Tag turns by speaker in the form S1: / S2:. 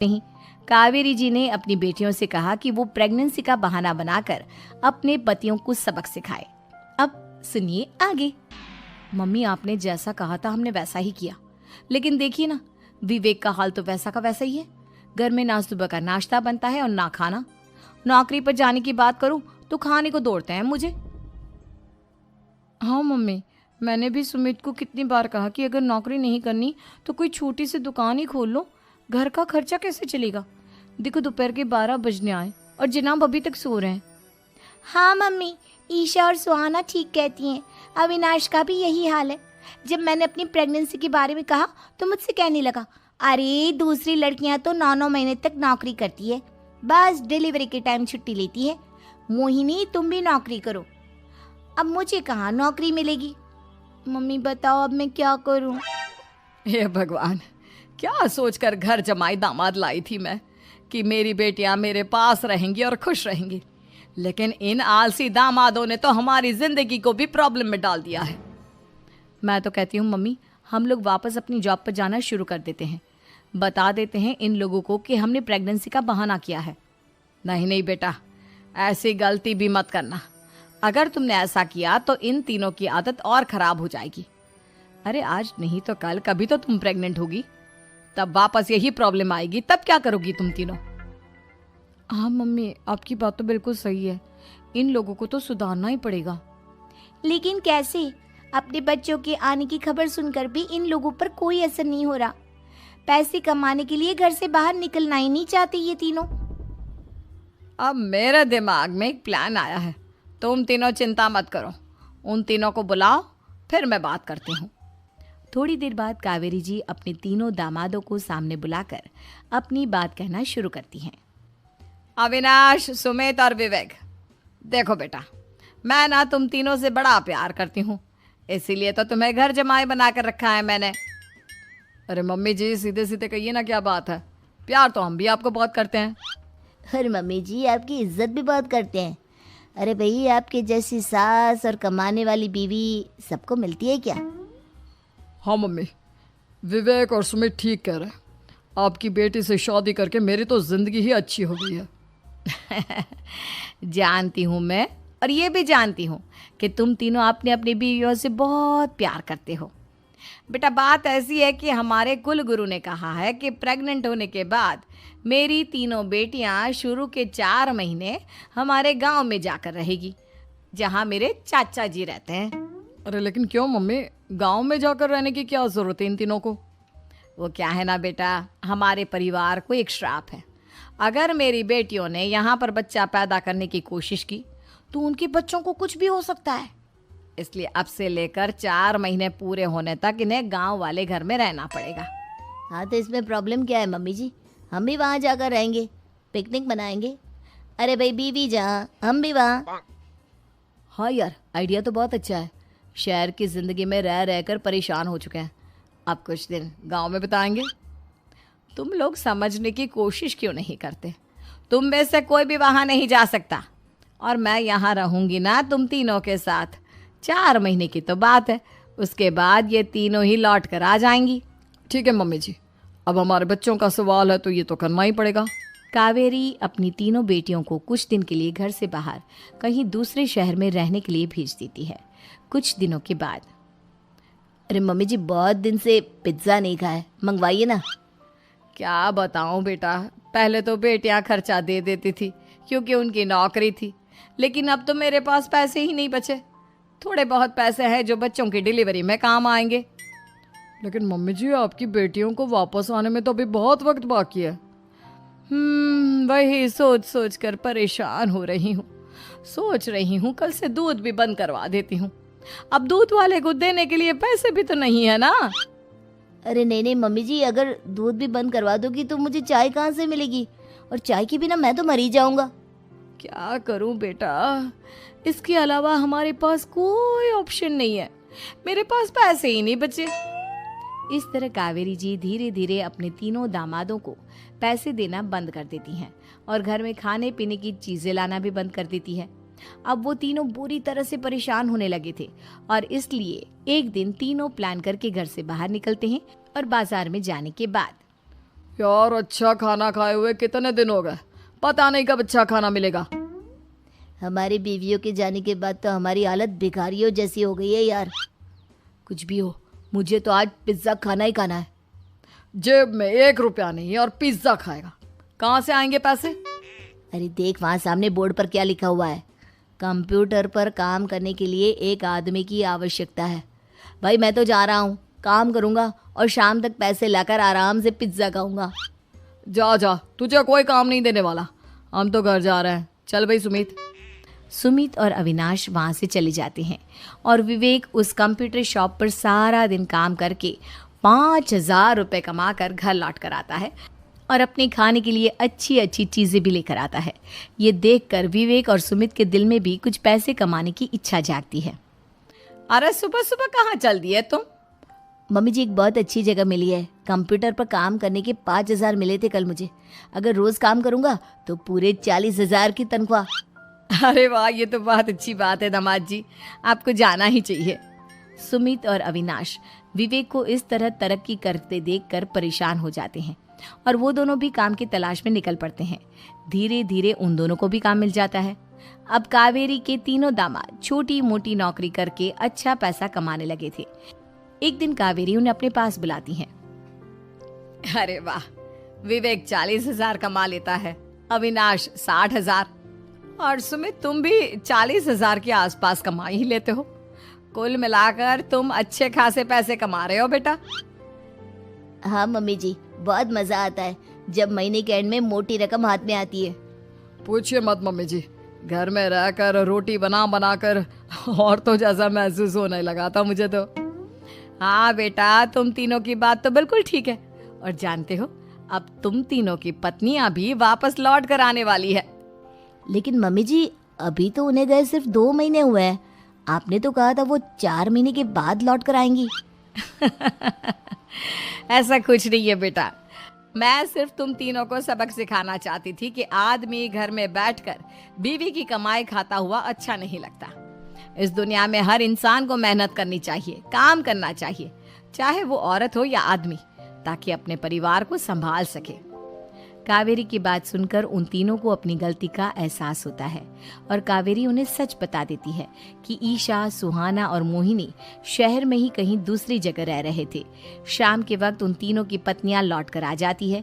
S1: नहीं। कावेरी जी ने अपनी बेटियों से कहा कि वो प्रेगनेंसी का बहाना बनाकर अपने पतियों को सबक सिखाए। अब सुनिए आगे। मम्मी, आपने जैसा कहा था हमने वैसा ही किया, लेकिन देखिए ना, विवेक का हाल तो वैसा का वैसा ही है। घर में ना सुबह का नाश्ता बनता है और ना खाना। नौकरी पर जाने की बात करूं तो खाने को दौड़ते हैं मुझे। हाँ मम्मी, मैंने भी सुमित को कितनी बार कहा कि अगर नौकरी नहीं करनी तो कोई छोटी सी दुकान ही खोल लो, घर का खर्चा कैसे चलेगा। देखो दोपहर के 12 बजने आए और जनाब अभी तक सो रहे हैं।
S2: हाँ मम्मी, ईशा और सुहाना ठीक कहती हैं। अविनाश का भी यही हाल है। जब मैंने अपनी प्रेगनेंसी के बारे में कहा तो मुझसे कहने लगा, अरे दूसरी लड़कियां तो 9-9 महीने तक नौकरी करती है, बस डिलीवरी के टाइम छुट्टी लेती है। मोहिनी, तुम भी नौकरी करो। अब मुझे कहाँ नौकरी मिलेगी। मम्मी बताओ अब मैं क्या करूँ।
S1: हे भगवान, क्या सोचकर घर जमाई दामाद लाई थी मैं कि मेरी बेटियां मेरे पास रहेंगी और खुश रहेंगी, लेकिन इन आलसी दामादों ने तो हमारी जिंदगी को भी प्रॉब्लम में डाल दिया है। मैं तो कहती हूँ मम्मी, हम लोग वापस अपनी जॉब पर जाना शुरू कर देते हैं। बता देते हैं इन लोगों को कि हमने प्रेगनेंसी का बहाना किया है। नहीं नहीं बेटा, ऐसी गलती भी मत करना। अगर तुमने ऐसा किया तो इन तीनों की आदत और खराब हो जाएगी। अरे आज नहीं तो कल कभी तो तुम प्रेग्नेंट होगी, तब वापस यही प्रॉब्लम आएगी। तब क्या करोगी तुम तीनों। हाँ मम्मी, आपकी बात तो बिल्कुल सही है। इन लोगों को तो सुधारना ही पड़ेगा।
S2: लेकिन कैसे? अपने बच्चों के आने की खबर सुनकर भी इन लोगों पर कोई असर नहीं हो रहा। पैसे कमाने के लिए घर से बाहर निकलना ही नहीं चाहते ये तीनों।
S1: अब मेरे दिमाग में एक प्लान आया है। तुम तीनों चिंता मत करो, उन तीनों को बुलाओ, फिर मैं बात करती हूँ। थोड़ी देर बाद कावेरी जी अपने तीनों दामादों को सामने बुलाकर अपनी बात कहना शुरू करती हैं। अविनाश, सुमित और विवेक, देखो बेटा, मैं ना तुम तीनों से बड़ा प्यार करती हूँ, इसीलिए तो तुम्हें घर जमाई बना कर रखा है मैंने। अरे मम्मी जी, सीधे सीधे कहिए ना, क्या बात है। प्यार तो हम भी आपको बहुत करते हैं।
S2: अरे मम्मी जी, आपकी इज्जत भी बहुत करते हैं। अरे भाई, आपके जैसी सास और कमाने वाली बीवी सबको मिलती है क्या?
S3: हाँ मम्मी, विवेक और सुमित ठीक कह रहे हैं। आपकी बेटी से शादी करके मेरी तो ज़िंदगी ही अच्छी हो गई है।
S1: जानती हूँ मैं, और ये भी जानती हूँ कि तुम तीनों अपने अपनी बीवियों से बहुत प्यार करते हो। बेटा, बात ऐसी है कि हमारे कुल गुरु ने कहा है कि प्रेग्नेंट होने के बाद मेरी तीनों बेटियां शुरू के 4 महीने हमारे गांव में जाकर रहेगी, जहां मेरे चाचा जी रहते हैं।
S3: अरे लेकिन क्यों मम्मी, गांव में जाकर रहने की क्या ज़रूरत है इन तीनों को?
S1: वो क्या है ना बेटा, हमारे परिवार को एक श्राप है। अगर मेरी बेटियों ने यहाँ पर बच्चा पैदा करने की कोशिश की तो उनके बच्चों को कुछ भी हो सकता है। इसलिए अब से लेकर 4 महीने पूरे होने तक इन्हें गांव वाले घर में रहना पड़ेगा।
S2: हाँ तो इसमें प्रॉब्लम क्या है मम्मी जी? हम भी वहाँ जाकर रहेंगे, पिकनिक मनाएंगे। अरे भाई, बीवी जहाँ हम भी वहाँ।
S1: हाँ यार, आइडिया तो बहुत अच्छा है। शहर की ज़िंदगी में रह रहकर परेशान हो चुके हैं, अब कुछ दिन गांव में बिताएंगे। तुम लोग समझने की कोशिश क्यों नहीं करते? तुम में से कोई भी वहाँ नहीं जा सकता, और मैं यहाँ रहूँगी ना तुम तीनों के साथ। 4 महीने की तो बात है, उसके बाद ये तीनों ही लौट कर आ जाएंगी।
S3: ठीक है मम्मी जी, अब हमारे बच्चों का सवाल है तो ये तो करना ही पड़ेगा।
S1: कावेरी अपनी तीनों बेटियों को कुछ दिन के लिए घर से बाहर कहीं दूसरे शहर में रहने के लिए भेज देती है। कुछ दिनों के बाद,
S2: अरे मम्मी जी, बहुत दिन से पिज्ज़ा नहीं खाया, मंगवाइए ना।
S1: क्या बताऊं बेटा, पहले तो बेटियां खर्चा दे देती थी क्योंकि उनकी नौकरी थी, लेकिन अब तो मेरे पास पैसे ही नहीं बचे। थोड़े बहुत पैसे हैं जो बच्चों की डिलीवरी में काम आएंगे।
S3: लेकिन मम्मी जी, आपकी बेटियों को वापस आने में तो अभी बहुत वक्त बाकी है।
S1: वही सोच सोच कर परेशान हो रही हूँ। सोच रही हूँ कल से दूध भी बंद करवा देती हूँ। अब दूध वाले को देने के लिए पैसे भी तो नहीं है ना।
S2: अरे नहीं नहीं मम्मी जी, अगर दूध भी बंद करवा दोगी तो मुझे चाय कहाँ से मिलेगी? और चाय के बिना मैं तो मर ही जाऊंगा।
S1: क्या करूं बेटा, इसके अलावा हमारे पास कोई ऑप्शन नहीं है। मेरे पास पैसे ही नहीं बचे। इस तरह कावेरी जी धीरे धीरे अपने तीनों दामादों को पैसे देना बंद कर देती हैं और घर में खाने पीने की चीजें लाना भी बंद कर देती है। अब वो तीनों बुरी तरह से परेशान होने लगे थे और इसलिए एक दिन तीनों प्लान करके घर से बाहर निकलते हैं और बाजार में जाने के बाद,
S3: यार अच्छा खाना खाए हुए कितने दिन हो गए, पता नहीं कब अच्छा खाना मिलेगा।
S2: हमारी बीवियों के जाने के बाद तो हमारी हालत भिखारियों जैसी हो गई है यार।
S1: कुछ भी हो, मुझे तो आज पिज्ज़ा खाना ही खाना है।
S3: जेब में 1 रुपया नहीं है और पिज्ज़ा खाएगा, कहाँ से आएंगे पैसे?
S2: अरे देख वहाँ सामने बोर्ड पर क्या लिखा हुआ है, कंप्यूटर पर काम करने के लिए एक आदमी की आवश्यकता है। भाई मैं तो जा रहा हूँ, काम करूँगा और शाम तक पैसे लाकर आराम से पिज्ज़ा खाऊंगा।
S3: जा जा, तुझे कोई काम नहीं देने वाला, हम तो घर जा रहे हैं। चल भाई सुमित।
S2: सुमित और अविनाश वहाँ से चले जाते हैं और विवेक उस कंप्यूटर शॉप पर सारा दिन काम करके 5,000 रुपये कमा कर घर लौट कर आता है और अपने खाने के लिए अच्छी अच्छी चीज़ें भी लेकर आता है। ये देखकर विवेक और सुमित के दिल में भी कुछ पैसे कमाने की इच्छा जागती है।
S1: अरे सुबह सुबह कहाँ चल दिए तुम?
S2: मम्मी जी एक बहुत अच्छी जगह मिली है, कंप्यूटर पर काम करने के 5,000 मिले थे कल मुझे। अगर रोज़ काम करूँगा तो पूरे 40,000 की तनख्वाह।
S1: अरे वाह, ये तो बहुत अच्छी बात है दामाद जी, आपको जाना ही चाहिए।
S2: सुमित और अविनाश विवेक को इस तरह तरक्की करते देखकर परेशान हो जाते हैं और वो दोनों भी काम की तलाश में निकल पड़ते हैं। धीरे धीरे उन दोनों को भी काम मिल जाता है। अब कावेरी के तीनों दामाद छोटी मोटी नौकरी करके अच्छा पैसा कमाने लगे थे। एक दिन कावेरी उन्हें अपने पास बुलाती है।
S1: अरे वाह, विवेक 40,000 कमा लेता है, अविनाश 60,000 और सुमित तुम भी 40,000 के आसपास कमा ही लेते हो। कुल मिलाकर तुम अच्छे खासे पैसे कमा रहे हो बेटा।
S2: हाँ मम्मी जी, बहुत मज़ा आता है जब महीने के एंड में मोटी रकम हाथ में आती है।
S3: पूछिए मत मम्मी जी, घर में रहकर रोटी बना बना कर और तो जैसा महसूस होने लगा था मुझे तो।
S1: हाँ बेटा, तुम तीनों की बात तो बिल्कुल ठीक है। और जानते हो, अब तुम तीनों की पत्नियां भी वापस लौट कर आने वाली है।
S2: लेकिन मम्मी जी अभी तो उन्हें गए सिर्फ 2 महीने हुए हैं, आपने तो कहा था वो 4 महीने के बाद लौट कर आएंगी।
S1: ऐसा कुछ नहीं है बेटा, मैं सिर्फ तुम तीनों को सबक सिखाना चाहती थी कि आदमी घर में बैठकर बीवी की कमाई खाता हुआ अच्छा नहीं लगता। इस दुनिया में हर इंसान को मेहनत करनी चाहिए, काम करना चाहिए, चाहे वो औरत हो या आदमी, ताकि अपने परिवार को संभाल सके। कावेरी की बात सुनकर उन तीनों को अपनी गलती का एहसास होता है और कावेरी उन्हें सच बता देती है कि ईशा, सुहाना और मोहिनी शहर में ही कहीं दूसरी जगह रह रहे थे। शाम के वक्त उन तीनों की पत्नियां लौट कर आ जाती है